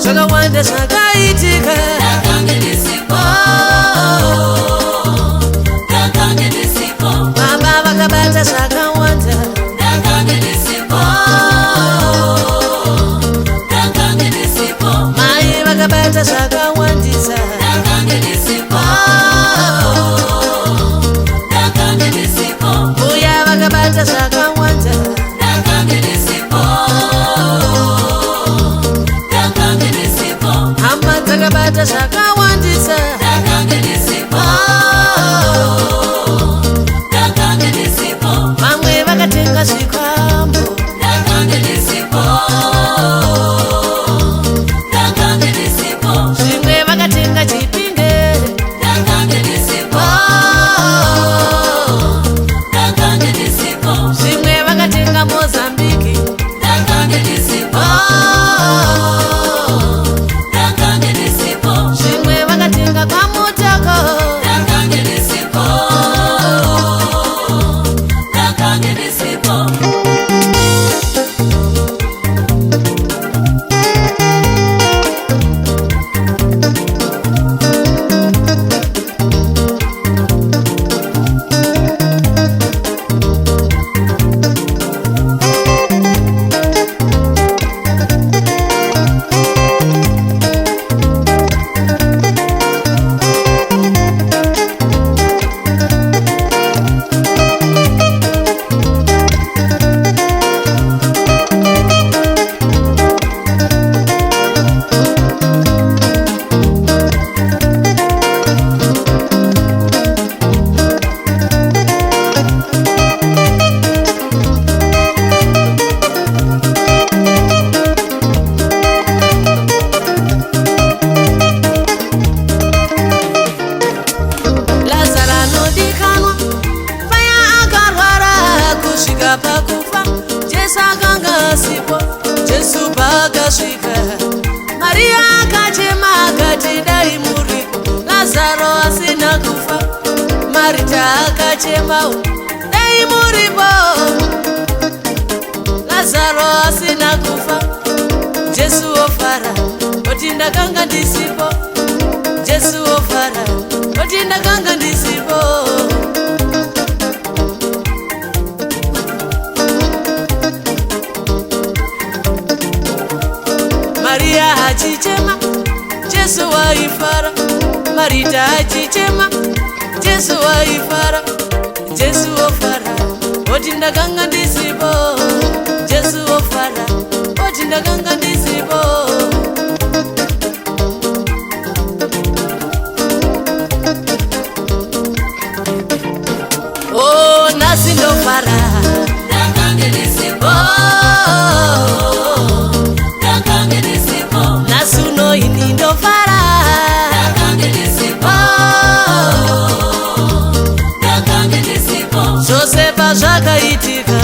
zvakawanda zvakaitika baba vakabata zvakawanda mai vakabata zvakawandisa mbuya vakabata zvakawanda hama dzakabata zvakawandisa vamwe vakatenga zvikwambo zvimwe vakatenga chipinge zvimwe vakatenga mozambiki zvimwe vakatenga kwamutako pakufa Jesu akanga asipo Jesu pakasvika Maria akachema akati dai muripo Lazaro asina kufa Marita akachema dai muripo Lazaro asina kufa Jesu ofara oti ndakanga ndisipo Jesu ofara oti ndakanga ndisipo Maria achichema Jesu waifara Marita achichema Jesu waifara Jesu ofara oti ndakanga ndisipo Jesu ofara oti ndakanga ndisipo Oh nasi ndofara ndakanga ndisipo Nasuno ini ndofara Zvose pazvakaitika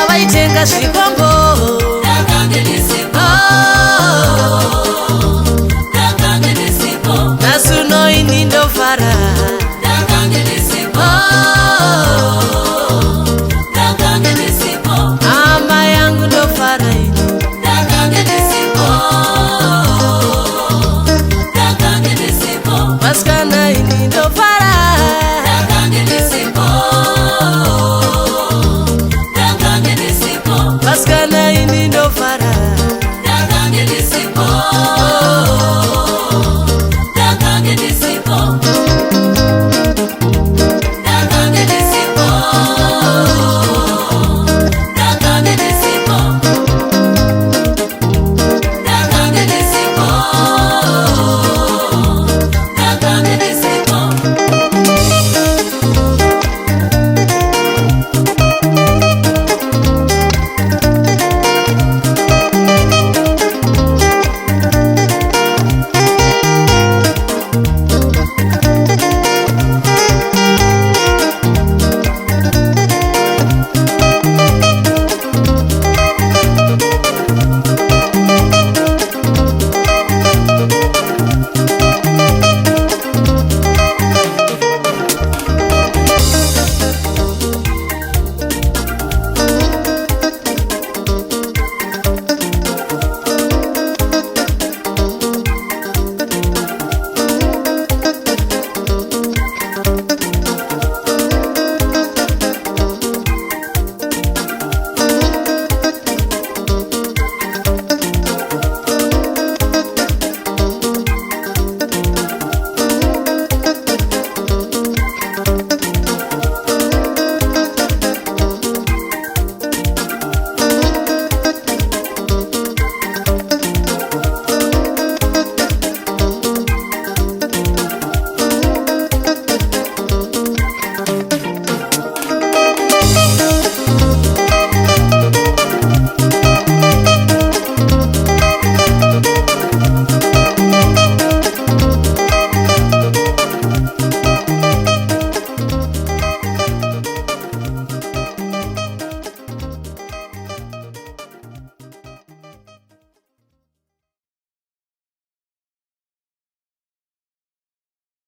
Avaitenga zvipo